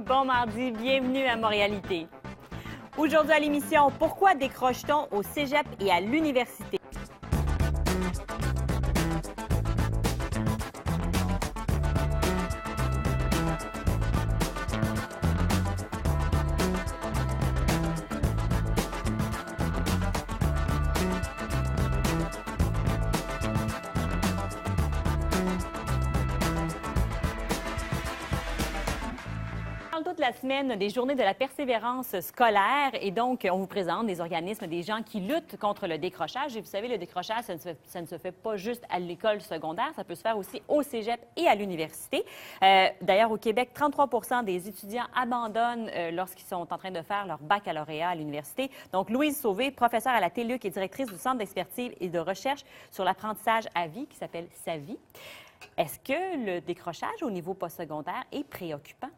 Bon mardi, bienvenue à Montréalité. Aujourd'hui à l'émission, pourquoi décroche-t-on au cégep et à l'université? Toute la semaine des journées de la persévérance scolaire et donc on vous présente des organismes, des gens qui luttent contre le décrochage. Et vous savez, le décrochage, ça ne se fait pas juste à l'école secondaire, ça peut se faire aussi au cégep et à l'université. D'ailleurs, au Québec, 33 des étudiants abandonnent lorsqu'ils sont en train de faire leur baccalauréat à l'université. Donc, Louise Sauvé, professeure à la TELUQ et directrice du Centre d'expertise et de recherche sur l'apprentissage à vie, qui s'appelle SAVI. Est-ce que le décrochage au niveau postsecondaire est préoccupant?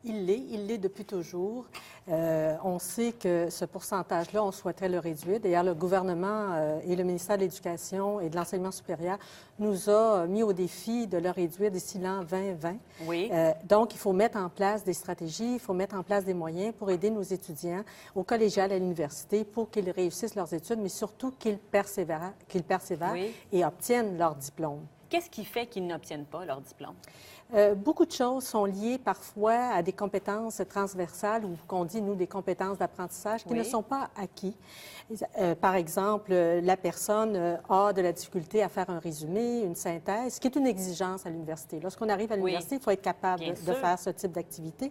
Il l'est depuis toujours. On sait que ce pourcentage-là, on souhaiterait le réduire. D'ailleurs, le gouvernement et le ministère de l'Éducation et de l'Enseignement supérieur nous a mis au défi de le réduire d'ici l'an 2020. Oui. Donc, il faut mettre en place des stratégies, il faut mettre en place des moyens pour aider nos étudiants au collégial, à l'université, pour qu'ils réussissent leurs études, mais surtout qu'ils persévèrent Oui. et obtiennent leur diplôme. Qu'est-ce qui fait qu'ils n'obtiennent pas leur diplôme? Beaucoup de choses sont liées parfois à des compétences transversales ou qu'on dit, nous, des compétences d'apprentissage qui ne sont pas acquis. Par exemple, la personne a de la difficulté à faire un résumé, une synthèse, ce qui est une exigence à l'université. Lorsqu'on arrive à l'université, il faut être capable de faire ce type d'activité.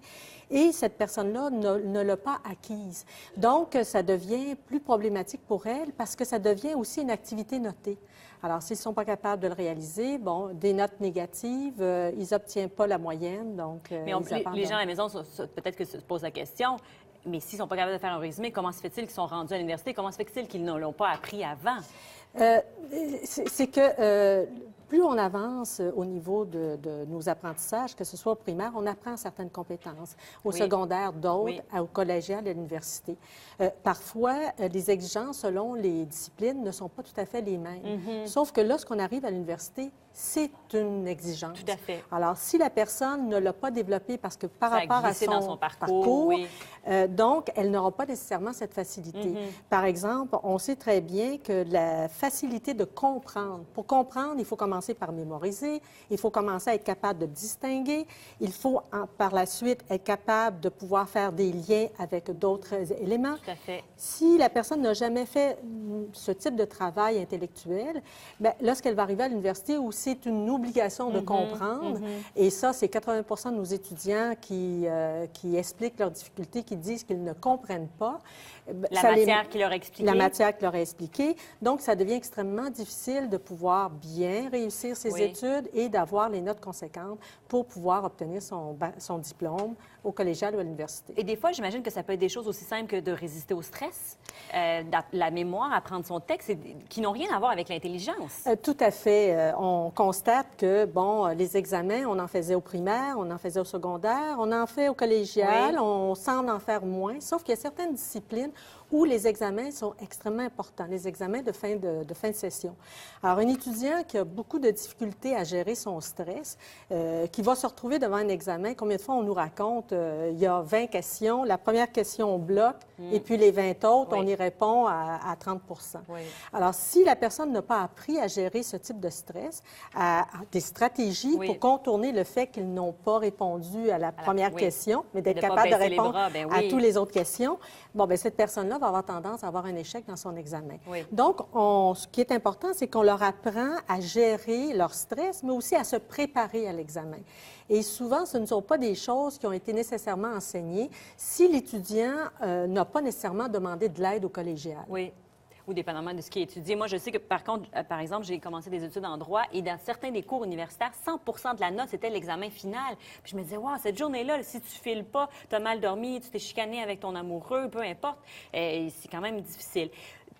Et cette personne-là ne l'a pas acquise. Donc, ça devient plus problématique pour elle parce que ça devient aussi une activité notée. Alors, s'ils ne sont pas capables de le réaliser, bon, des notes négatives, ils n'obtiennent pas la moyenne, donc mais les gens à la maison, peut-être que se posent la question, mais s'ils ne sont pas capables de faire un résumé, comment se fait-il qu'ils sont rendus à l'université? Comment se fait-il qu'ils ne l'ont pas appris avant? C'est que plus on avance au niveau de nos apprentissages, que ce soit au primaire, on apprend certaines compétences. Au secondaire, d'autres, au collégial et à l'université. Parfois, les exigences selon les disciplines ne sont pas tout à fait les mêmes. Sauf que lorsqu'on arrive à l'université, c'est une exigence. Tout à fait. Alors, si la personne ne l'a pas développée parce que par rapport à son parcours, donc, elle n'aura pas nécessairement cette facilité. Par exemple, on sait très bien que la facilité de comprendre, pour comprendre, il faut commencer par mémoriser, il faut commencer à être capable de distinguer, il faut par la suite être capable de pouvoir faire des liens avec d'autres éléments. Tout à fait. Si la personne n'a jamais fait ce type de travail intellectuel, bien, lorsqu'elle va arriver à l'université où c'est une obligation de comprendre, et ça, c'est 80 de nos étudiants qui expliquent leurs difficultés, qui disent qu'ils ne comprennent pas. La matière qui leur a expliqué. La matière qui leur a expliqué. Donc, ça devient extrêmement difficile de pouvoir bien réussir ses études et d'avoir les notes conséquentes pour pouvoir obtenir son diplôme au collégial ou à l'université. Et des fois, j'imagine que ça peut être des choses aussi simples que de résister au stress, la mémoire, apprendre son texte, qui n'ont rien à voir avec l'intelligence. Tout à fait. On constate que, bon, les examens, on en faisait au primaire, on en faisait au secondaire, on en fait au collégial, on semble en faire moins, sauf qu'il y a certaines disciplines où les examens sont extrêmement importants, les examens de fin de session. Alors, un étudiant qui a beaucoup de difficultés à gérer son stress, qui va se retrouver devant un examen, combien de fois on nous raconte, il y a 20 questions, la première question, on bloque, et puis les 20 autres, on y répond à 30 Alors, si la personne n'a pas appris à gérer ce type de stress, à des stratégies pour contourner le fait qu'ils n'ont pas répondu à la première question, mais d'être capable de répondre à toutes les autres questions, bon, bien, cette personne-là va avoir tendance à avoir un échec dans son examen. Donc, ce qui est important, c'est qu'on leur apprend à gérer leur stress, mais aussi à se préparer à l'examen. Et souvent, ce ne sont pas des choses qui ont été nécessairement enseignées si l'étudiant n'a pas nécessairement demandé de l'aide au collégial. Oui. Ou dépendamment de ce qui est étudié. Moi, je sais que, par contre, par exemple, j'ai commencé des études en droit et dans certains des cours universitaires, 100 de la note, c'était l'examen final. Puis je me disais, wow, cette journée-là, si tu files pas, tu as mal dormi, tu t'es chicané avec ton amoureux, peu importe, c'est quand même difficile.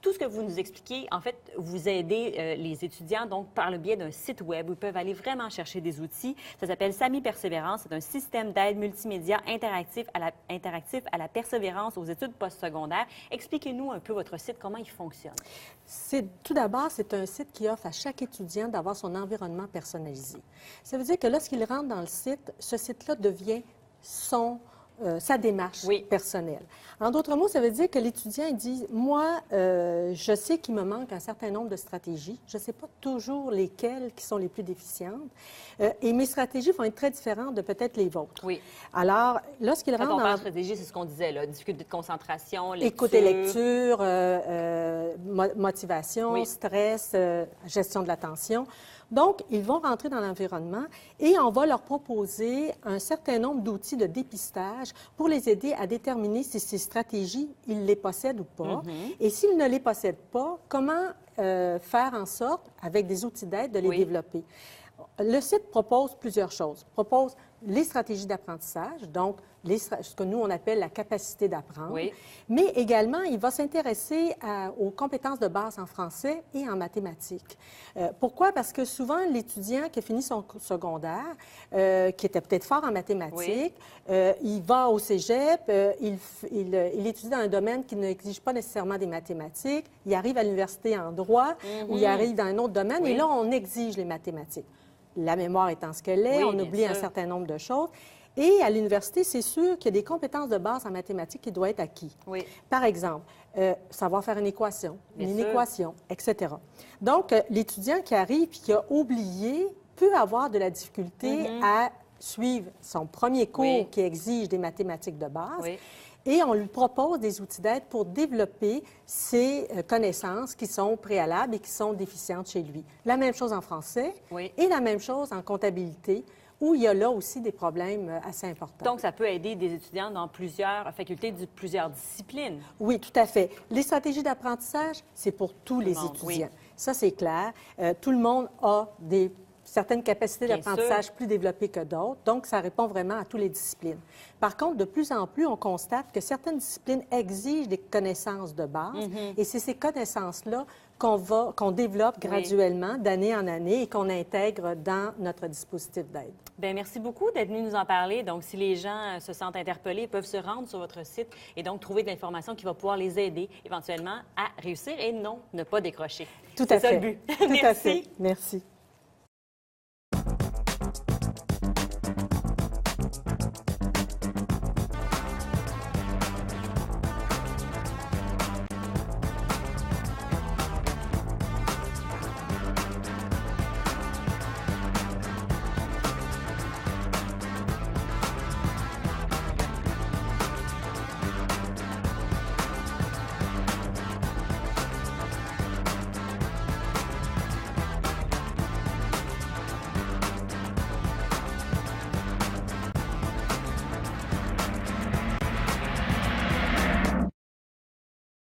Tout ce que vous nous expliquez, en fait, vous aidez les étudiants donc par le biais d'un site web où ils peuvent aller vraiment chercher des outils. Ça s'appelle SAMI Persévérance. C'est un système d'aide multimédia interactif à la persévérance aux études postsecondaires. Expliquez-nous un peu votre site, comment il fonctionne. Tout d'abord, c'est un site qui offre à chaque étudiant d'avoir son environnement personnalisé. Ça veut dire que lorsqu'il rentre dans le site, ce site-là devient sa démarche Oui. personnelle. En d'autres mots, ça veut dire que l'étudiant il dit, moi, je sais qu'il me manque un certain nombre de stratégies. Je ne sais pas toujours lesquelles qui sont les plus déficientes. Et mes stratégies vont être très différentes de peut-être les vôtres. Oui. Alors, lorsqu'il Quand rentre on dans parle de stratégie, c'est ce qu'on disait, là, difficulté de concentration, lecture. écoute et lecture, motivation, Oui. stress, gestion de l'attention. Donc, ils vont rentrer dans l'environnement et on va leur proposer un certain nombre d'outils de dépistage pour les aider à déterminer si ces stratégies, ils les possèdent ou pas. Et s'ils ne les possèdent pas, comment faire en sorte, avec des outils d'aide, de les Oui. développer. Le site propose plusieurs choses. Propose les stratégies d'apprentissage, donc ce que nous, on appelle la capacité d'apprendre. Oui. Mais également, il va s'intéresser aux compétences de base en français et en mathématiques. Pourquoi? Parce que souvent, l'étudiant qui a fini son secondaire, qui était peut-être fort en mathématiques, il va au cégep, il étudie dans un domaine qui n'exige pas nécessairement des mathématiques, il arrive à l'université en droit, ou il arrive dans un autre domaine, Oui. et là, on exige les mathématiques. La mémoire étant ce qu'elle est, Oui, on bien oublie un sûr. certain nombre de choses. Et à l'université, c'est sûr qu'il y a des compétences de base en mathématiques qui doivent être acquises. Oui. Par exemple, savoir faire une équation, Bien une sûr. inéquation, etc. Donc, l'étudiant qui arrive et qui a oublié peut avoir de la difficulté à suivre son premier cours Oui. qui exige des mathématiques de base. Oui. Et on lui propose des outils d'aide pour développer ces connaissances qui sont préalables et qui sont déficientes chez lui. La même chose en français Oui. et la même chose en comptabilité, où il y a là aussi des problèmes assez importants. Donc, ça peut aider des étudiants dans plusieurs facultés, de plusieurs disciplines. Oui, tout à fait. Les stratégies d'apprentissage, c'est pour tous les monde, étudiants. oui. Ça, c'est clair. Tout le monde a certaines capacités Bien d'apprentissage plus développées que d'autres, donc ça répond vraiment à toutes les disciplines. Par contre, de plus en plus, on constate que certaines disciplines exigent des connaissances de base, et c'est ces connaissances-là qu'on développe graduellement, d'année en année, et qu'on intègre dans notre dispositif d'aide. Bien, merci beaucoup d'être venu nous en parler. Donc, si les gens se sentent interpellés, ils peuvent se rendre sur votre site et donc trouver de l'information qui va pouvoir les aider éventuellement à réussir et non, ne pas décrocher. Tout à C'est ça fait. le but. Tout à Merci. fait. Merci.